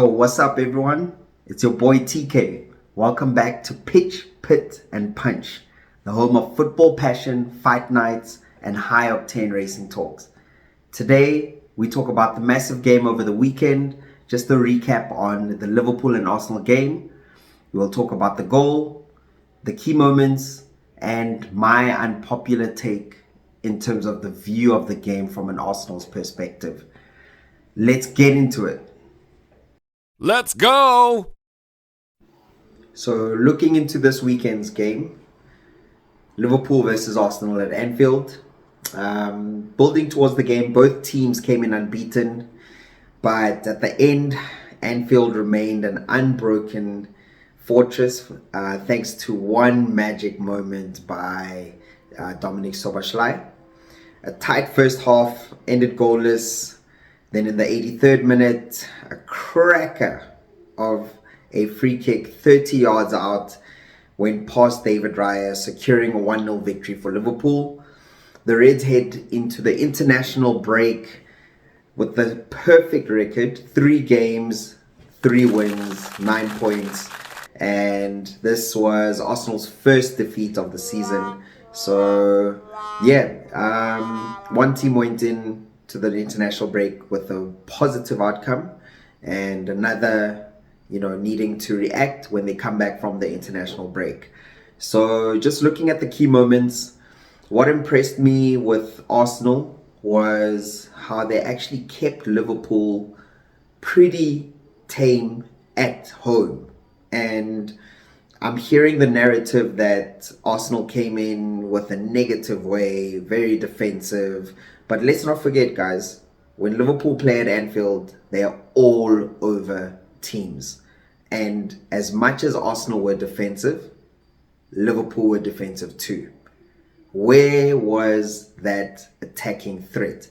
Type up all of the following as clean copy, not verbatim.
Yo, what's up, everyone? It's your boy TK. Welcome back to Pitch, Pit, and Punch, the home of football passion, fight nights, and high octane racing talks. Today, we talk about the massive game over the weekend, just a recap on the Liverpool and Arsenal game. We will talk about the goal, the key moments, and my unpopular take in terms of the view of the game from an Arsenal's perspective. Let's get into it. Let's go! So looking into this weekend's game, Liverpool versus Arsenal at Anfield. Building towards the game, both teams came in unbeaten, but at the end, Anfield remained an unbroken fortress thanks to one magic moment by Dominic Szoboszlai. A tight first half, ended goalless. Then in the 83rd minute, a cracker of a free kick 30 yards out went past David Raya, securing a 1-0 victory for Liverpool. The Reds head into the international break with the perfect record: 3 games, 3 wins, 9 points. And this was Arsenal's first defeat of the season. So, one team went in to the international break with a positive outcome, and another, needing to react when they come back from the international break. So just looking at the key moments, what impressed me with Arsenal was how they actually kept Liverpool pretty tame at home. And I'm hearing the narrative that Arsenal came in with a negative way, very defensive. But let's not forget, guys, when Liverpool play at Anfield, they are all over teams. And as much as Arsenal were defensive, Liverpool were defensive too. Where was that attacking threat?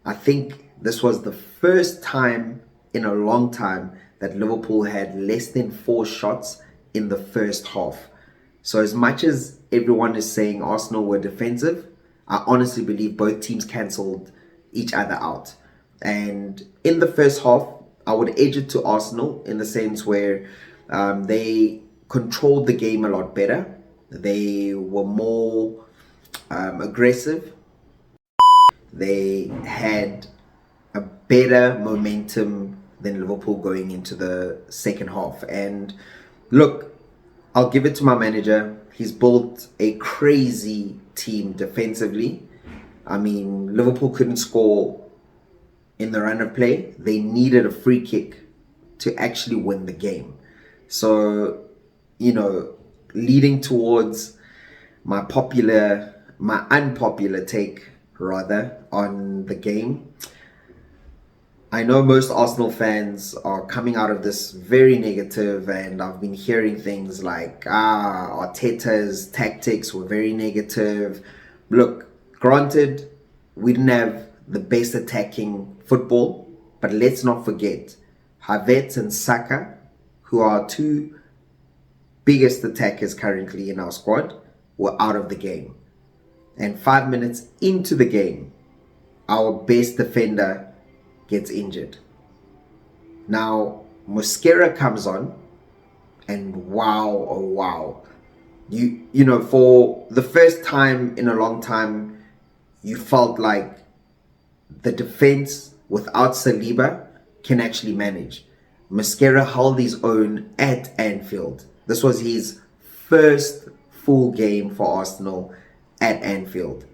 I think this was the first time in a long time that Liverpool had less than 4 shots in the first half. So as much as everyone is saying Arsenal were defensive, I honestly believe both teams cancelled each other out. And in the first half, I would edge it to Arsenal in the sense where they controlled the game a lot better. They were more aggressive. They had a better momentum than Liverpool going into the second half. And look, I'll give it to my manager. He's built a crazy team defensively. I mean, Liverpool couldn't score in the run of play. They needed a free kick to actually win the game. So, leading towards my unpopular take rather on the game. I know most Arsenal fans are coming out of this very negative, and I've been hearing things like, Arteta's tactics were very negative. Look, granted, we didn't have the best attacking football, but let's not forget, Havertz and Saka, who are our 2 biggest attackers currently in our squad, were out of the game. And 5 minutes into the game, our best defender gets injured. Now, Mosquera comes on, and wow, oh wow. For the first time in a long time, you felt like the defense without Saliba can actually manage. Mosquera held his own at Anfield. This was his first full game for Arsenal at Anfield.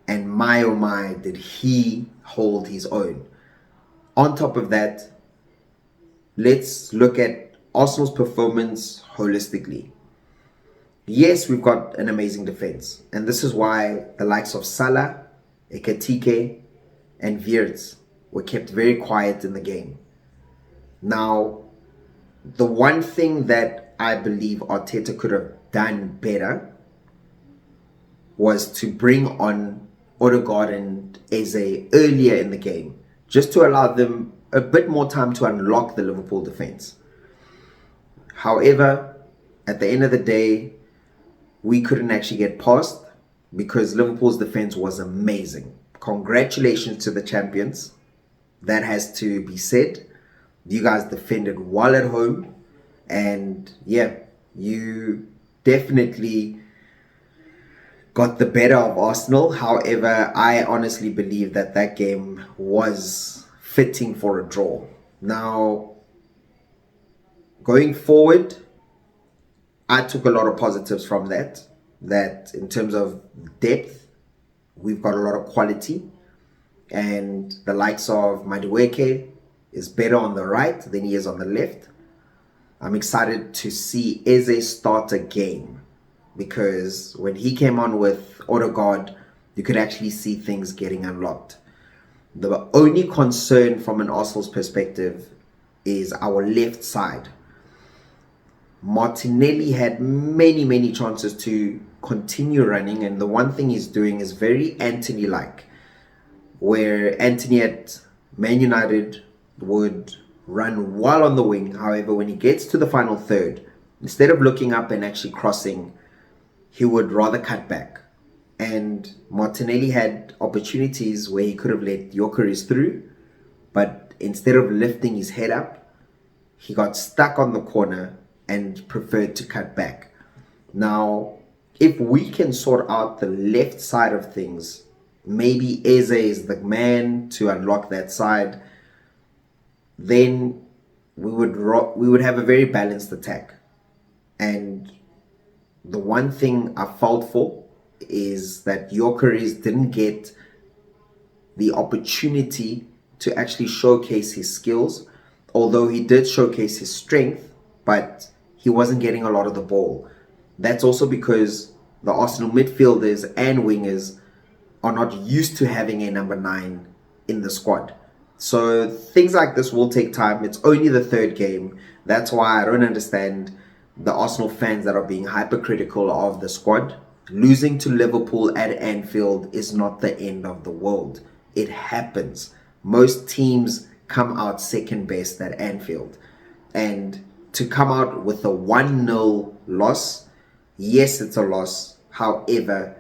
And my oh my, did he hold his own. On top of that, let's look at Arsenal's performance holistically. Yes, we've got an amazing defense, and this is why the likes of Salah, Ekatike, and Wirtz were kept very quiet in the game. Now, the one thing that I believe Arteta could have done better was to bring on Odegaard and Eze earlier in the game, just to allow them a bit more time to unlock the Liverpool defense. However, at the end of the day, we couldn't actually get past because Liverpool's defense was amazing. Congratulations to the champions. That has to be said. You guys defended well at home, and yeah, you definitely got the better of Arsenal. However, I honestly believe that that game was fitting for a draw. Now, going forward, I took a lot of positives from that. That in terms of depth, we've got a lot of quality, and the likes of Madueke is better on the right than he is on the left. I'm excited to see Eze start a game, because when he came on with Odegaard, you could actually see things getting unlocked. The only concern from an Arsenal's perspective is our left side. Martinelli had many chances to continue running, and the one thing he's doing is very Anthony-like, where Anthony at Man United would run well on the wing. However, when he gets to the final third, instead of looking up and actually crossing, he would rather cut back. And Martinelli had opportunities where he could have let Gyökeres through, but instead of lifting his head up, he got stuck on the corner and preferred to cut back. Now, if we can sort out the left side of things, maybe Eze is the man to unlock that side, then we would have a very balanced attack. And the one thing I felt for is that Gyökeres didn't get the opportunity to actually showcase his skills, although he did showcase his strength, but he wasn't getting a lot of the ball. That's also because the Arsenal midfielders and wingers are not used to having a number 9 in the squad. So things like this will take time. It's only the third game. That's why I don't understand the Arsenal fans that are being hypercritical of the squad. Losing to Liverpool at Anfield is not the end of the world. It happens. Most teams come out second best at Anfield. And to come out with a 1-0 loss, yes, it's a loss. However,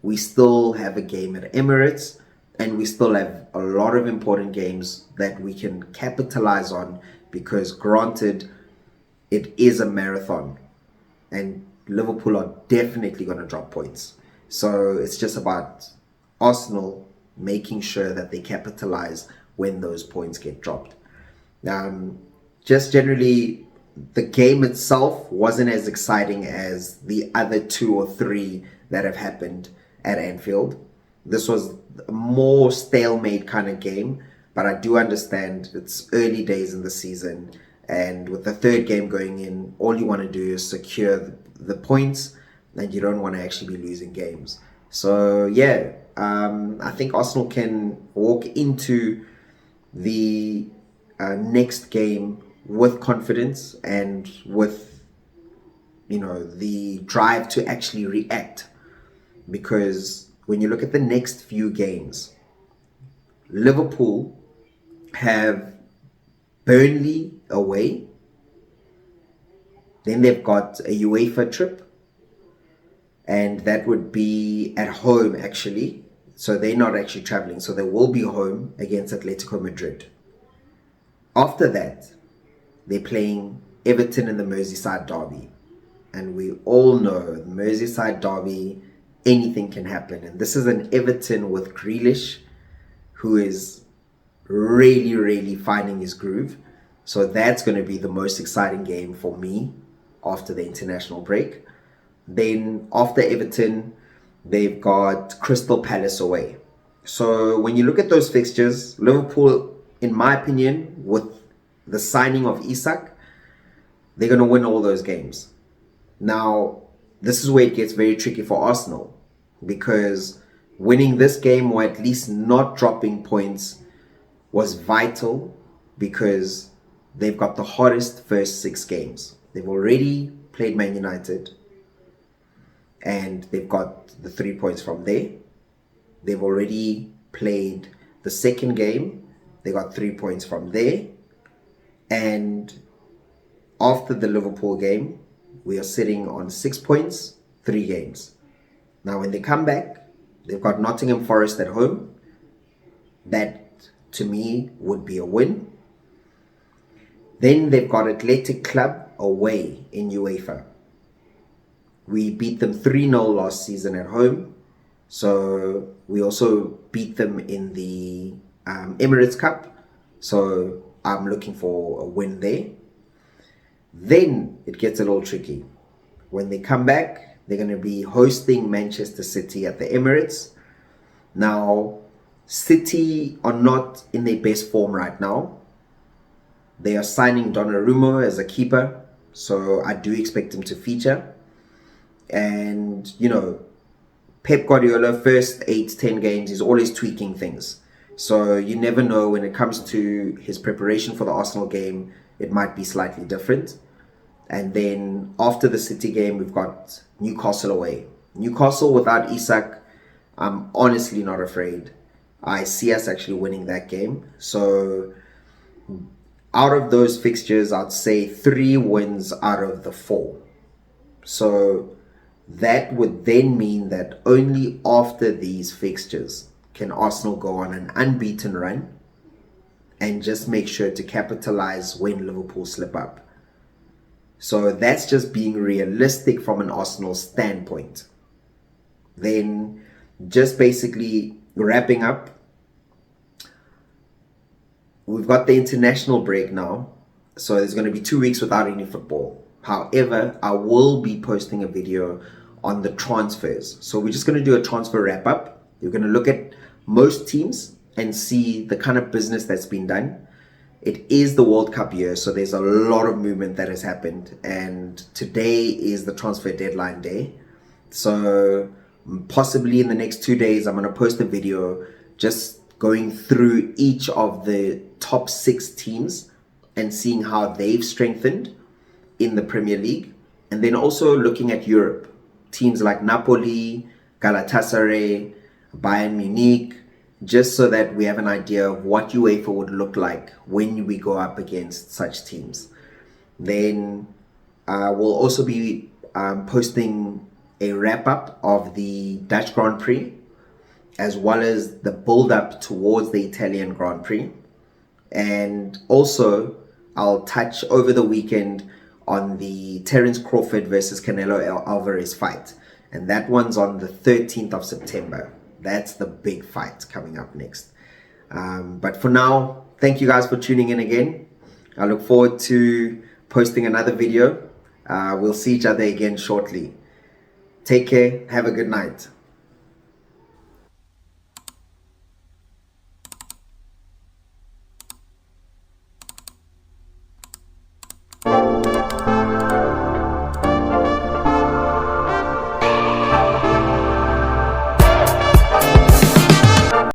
we still have a game at Emirates, and we still have a lot of important games that we can capitalize on, because granted, it is a marathon and Liverpool are definitely going to drop points. So it's just about Arsenal making sure that they capitalize when those points get dropped. Just generally, the game itself wasn't as exciting as the other 2 or 3 that have happened at Anfield. This was a more stalemate kind of game, but I do understand it's early days in the season, and with the third game going in, all you want to do is secure the points, and you don't want to actually be losing games. So yeah, I think Arsenal can walk into the next game with confidence and with, the drive to actually react, because when you look at the next few games, Liverpool have Burnley away, then they've got a UEFA trip, and that would be at home actually, so they're not actually traveling, so they will be home against Atletico Madrid. After that, they're playing Everton in the Merseyside derby, and we all know the Merseyside derby, anything can happen. And this is an Everton with Grealish, who is really finding his groove. So that's going to be the most exciting game for me after the international break. Then after Everton, they've got Crystal Palace away. So when you look at those fixtures, Liverpool, in my opinion, with the signing of Isak, they're going to win all those games. Now, this is where it gets very tricky for Arsenal, because winning this game, or at least not dropping points, was vital, because they've got the hardest first 6 games. They've already played Man United, and they've got the 3 points from there. They've already played the second game. They got 3 points from there. And after the Liverpool game, we are sitting on 6 points, 3 games. Now, when they come back, they've got Nottingham Forest at home. That, to me, would be a win. Then they've got Athletic Club away in UEFA. We beat them 3-0 last season at home. So we also beat them in the Emirates Cup. So I'm looking for a win there. Then it gets a little tricky. When they come back, they're going to be hosting Manchester City at the Emirates. Now, City are not in their best form right now. They are signing Donnarumma as a keeper, so I do expect him to feature. And, Pep Guardiola, first 8-10 games, he's always tweaking things. So you never know when it comes to his preparation for the Arsenal game, it might be slightly different. And then after the City game, we've got Newcastle away. Newcastle without Isak, I'm honestly not afraid. I see us actually winning that game. So out of those fixtures, I'd say 3 wins out of the 4. So that would then mean that only after these fixtures can Arsenal go on an unbeaten run and just make sure to capitalize when Liverpool slip up. So that's just being realistic from an Arsenal standpoint. Then just basically wrapping up, we've got the international break now. So there's going to be 2 weeks without any football. However, I will be posting a video on the transfers. So we're just going to do a transfer wrap up. We're going to look at most teams and see the kind of business that's been done. It is the World Cup year, so there's a lot of movement that has happened. And today is the transfer deadline day. So possibly in the next 2 days, I'm going to post a video just going through each of the top 6 teams and seeing how they've strengthened in the Premier League. And then also looking at Europe. Teams like Napoli, Galatasaray, Bayern Munich, just so that we have an idea of what UEFA would look like when we go up against such teams. Then we'll also be posting a wrap-up of the Dutch Grand Prix, as well as the build-up towards the Italian Grand Prix. And also, I'll touch over the weekend on the Terence Crawford versus Canelo Alvarez fight. And that one's on the 13th of September. That's the big fight coming up next. But for now, thank you guys for tuning in again. I look forward to posting another video. We'll see each other again shortly. Take care. Have a good night.